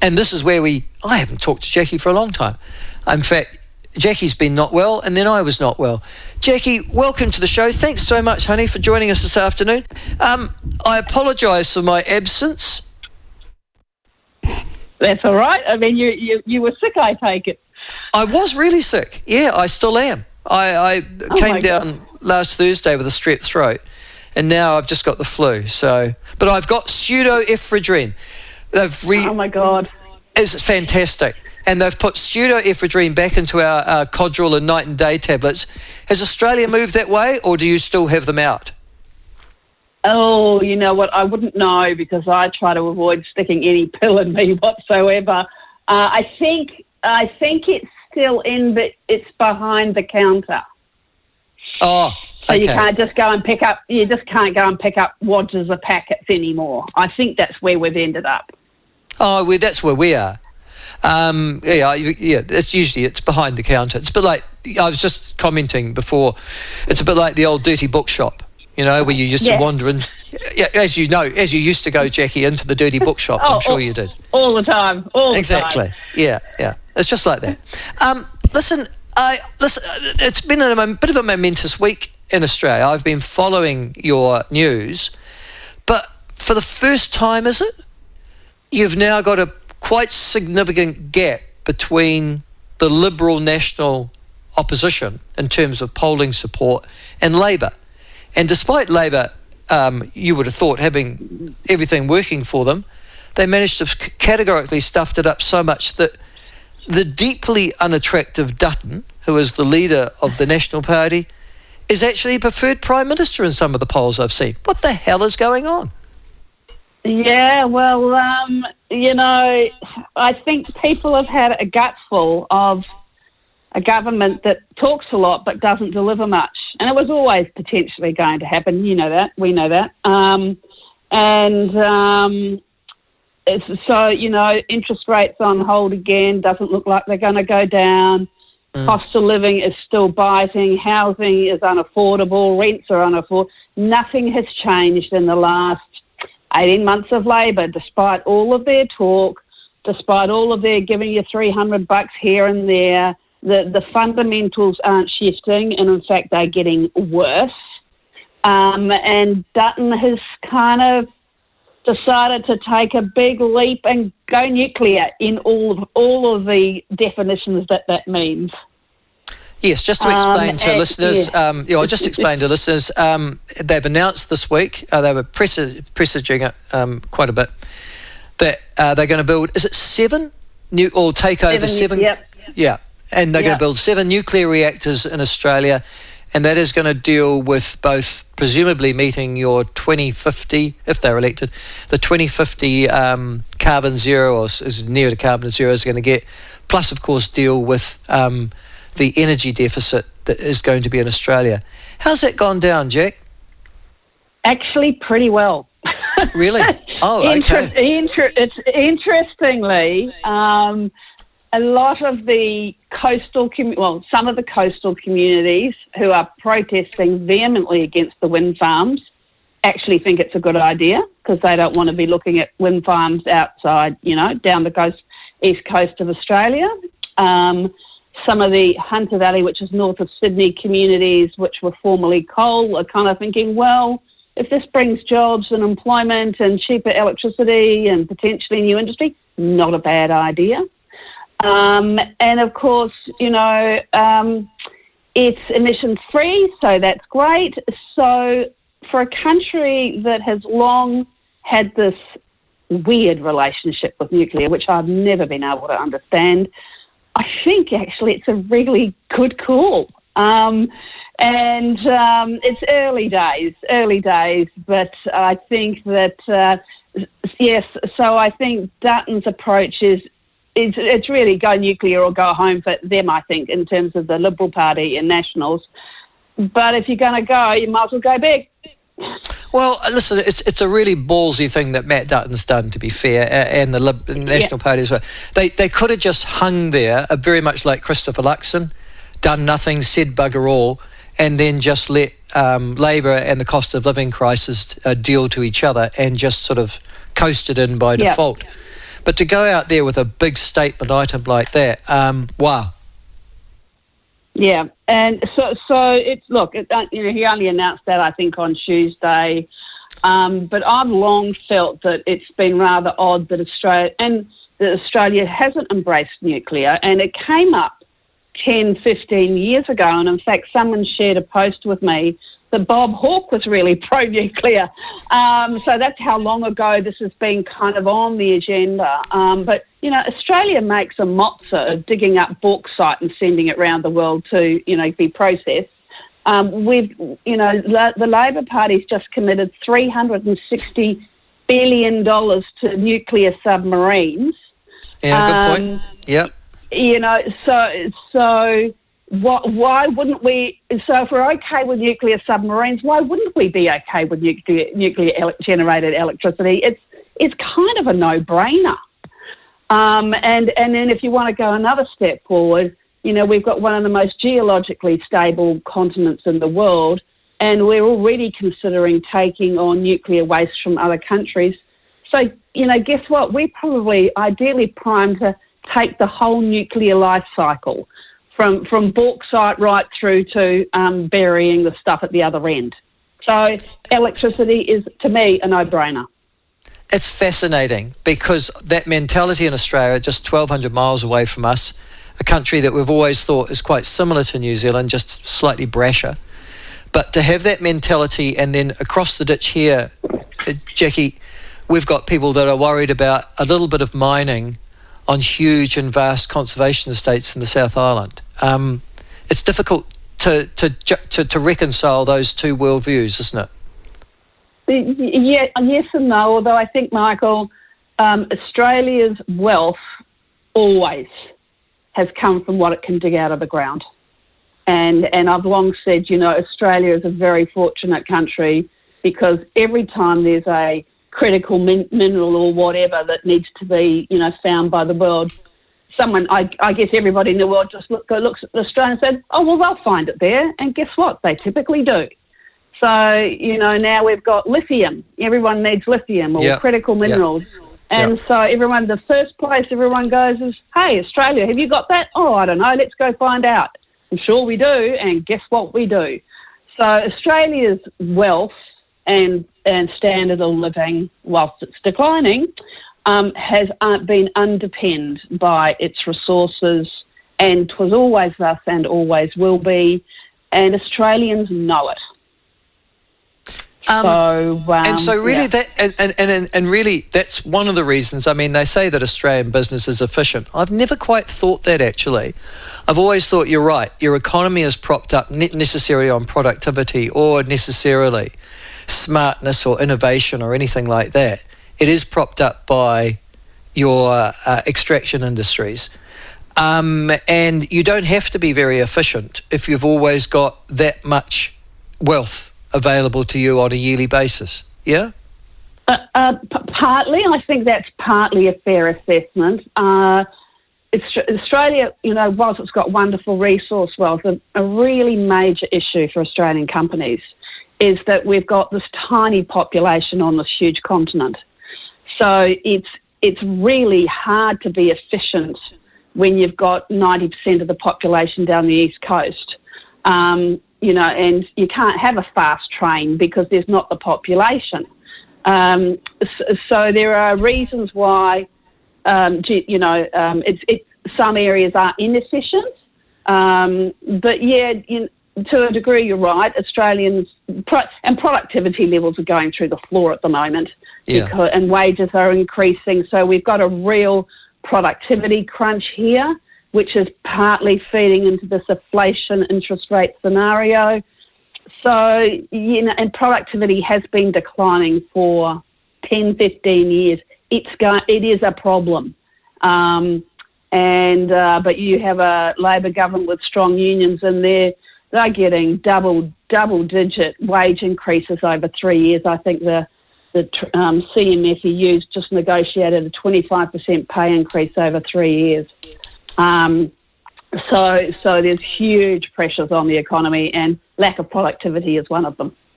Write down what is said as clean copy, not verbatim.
And this is where I haven't talked to Jaqui for a long time. In fact, Jackie's been not well, and then I was not well. Jaqui, welcome to the show. Thanks so much, honey, for joining us this afternoon. I apologise for my absence. That's all right. I mean, you were sick, I take it. I was really sick. Yeah, I still am. I came down last Thursday with a strep throat, and now I've just got the flu. But I've got pseudoephedrine. Oh my God! It's fantastic, and they've put pseudoephedrine back into our Codral and night and day tablets. Has Australia moved that way, or do you still have them out? Oh, you know what? I wouldn't know, because I try to avoid sticking any pill in me whatsoever. I think it's still in, but it's behind the counter. Oh, so okay. You can't just go and pick up. You just can't go and pick up wads of packets anymore. I think that's where we've ended up. Oh, well, that's where we are. It's behind the counter. It's a bit like, I was just commenting before, it's a bit like the old dirty bookshop, where you used to wander in. Yeah, as you used to go, Jaqui, into the dirty bookshop. I'm sure you did. All the time. Exactly. Yeah. It's just like that. Listen, it's been a bit of a momentous week in Australia. I've been following your news, but for the first time, is it? You've now got a quite significant gap between the Liberal National opposition in terms of polling support and Labor. And despite Labor, you would have thought, having everything working for them, they managed to categorically stuffed it up so much that the deeply unattractive Dutton, who is the leader of the National Party, is actually preferred Prime Minister in some of the polls I've seen. What the hell is going on? Yeah, well, I think people have had a gutful of a government that talks a lot but doesn't deliver much. And it was always potentially going to happen. You know that. We know that. Interest rates on hold again. Doesn't look like they're going to go down. Cost of living is still biting. Housing is unaffordable. Rents are unaffordable. Nothing has changed in the last 18 months of Labor, despite all of their talk, despite all of their giving you $300 here and there. The fundamentals aren't shifting, and in fact they're getting worse. And Dutton has kind of decided to take a big leap and go nuclear in all of the definitions that means. Yes, just to explain to listeners, I'll just explain to listeners, they've announced this week, they were presaging it quite a bit, that they're going to build, is it 7? Take over 7? Yep. Yeah, and they're going to build 7 nuclear reactors in Australia, and that is going to deal with both presumably meeting your 2050, if they're elected, the 2050 carbon zero, or as near to carbon zero as going to get, plus of course deal with the energy deficit that is going to be in Australia. How's that gone down, Jack? Actually, pretty well. Really? Oh, okay. Interestingly, a lot of the some of the coastal communities who are protesting vehemently against the wind farms actually think it's a good idea, because they don't want to be looking at wind farms outside, down the east coast of Australia. Some of the Hunter Valley, which is north of Sydney, communities which were formerly coal, are kind of thinking, well, if this brings jobs and employment and cheaper electricity and potentially new industry, not a bad idea. And of course, it's emission-free, so that's great. So for a country that has long had this weird relationship with nuclear, which I've never been able to understand, I think actually it's a really good call. And it's early days, but I think that, yes, so I think Dutton's approach is it's really go nuclear or go home for them, I think, in terms of the Liberal Party and Nationals. But if you're going to go, you might as well go big. Well, listen, it's a really ballsy thing that Matt Dutton's done, to be fair, and the National Party as well. They could have just hung there, very much like Christopher Luxon, done nothing, said bugger all, and then just let Labor and the cost of living crisis deal to each other and just sort of coasted in by default. But to go out there with a big statement item like that, wow. Yeah, and so it's he only announced that I think on Tuesday, but I've long felt that it's been rather odd that Australia hasn't embraced nuclear, and it came up 10, 15 years ago, and in fact someone shared a post with me that Bob Hawke was really pro-nuclear. So that's how long ago this has been kind of on the agenda. But, Australia makes a mozza of digging up bauxite and sending it around the world to, be processed. The Labor Party's just committed $360 billion to nuclear submarines. Yeah, good point. Yep. So why wouldn't we? So if we're okay with nuclear submarines, why wouldn't we be okay with nuclear generated electricity? It's kind of a no-brainer. And then if you want to go another step forward, we've got one of the most geologically stable continents in the world, and we're already considering taking on nuclear waste from other countries. So, guess what? We're probably ideally primed to take the whole nuclear life cycle from bauxite right through to burying the stuff at the other end. So electricity is, to me, a no-brainer. It's fascinating because that mentality in Australia, just 1,200 miles away from us, a country that we've always thought is quite similar to New Zealand, just slightly brasher. But to have that mentality, and then across the ditch here, Jaqui, we've got people that are worried about a little bit of mining on huge and vast conservation estates in the South Island. It's difficult to reconcile those two worldviews, isn't it? Yeah, yes and no, although I think, Michael, Australia's wealth always has come from what it can dig out of the ground. And I've long said, Australia is a very fortunate country because every time there's a critical mineral or whatever that needs to be, found by the world, I guess everybody in the world just looks at Australia and said, oh, well, they'll find it there. And guess what? They typically do. So, now we've got lithium. Everyone needs lithium or critical minerals. And so the first place everyone goes is, hey, Australia, have you got that? Oh, I don't know. Let's go find out. I'm sure we do. And guess what we do? So Australia's wealth and standard of living, whilst it's declining, has been underpinned by its resources, and 'twas always thus and always will be, and Australians know it. Really, that's one of the reasons. I mean, they say that Australian business is efficient. I've never quite thought that, actually. I've always thought you're right. Your economy is propped up not necessarily on productivity or necessarily smartness or innovation or anything like that. It is propped up by your extraction industries. And you don't have to be very efficient if you've always got that much wealth available to you on a yearly basis, yeah? Partly. I think that's partly a fair assessment. Australia, whilst it's got wonderful resource wealth, a really major issue for Australian companies is that we've got this tiny population on this huge continent. So it's really hard to be efficient when you've got 90% of the population down the East Coast. And you can't have a fast train because there's not the population. So there are reasons why, some areas are inefficient. But yeah, to a degree, you're right. Australians and productivity levels are going through the floor at the moment, and wages are increasing. So we've got a real productivity crunch here, which is partly feeding into this inflation interest rate scenario. So, and productivity has been declining for 10, 15 years. It is a problem. But you have a Labor government with strong unions in there. They're getting double-digit wage increases over 3 years. I think the CMFEU's just negotiated a 25% pay increase over 3 years. So there's huge pressures on the economy, and lack of productivity is one of them.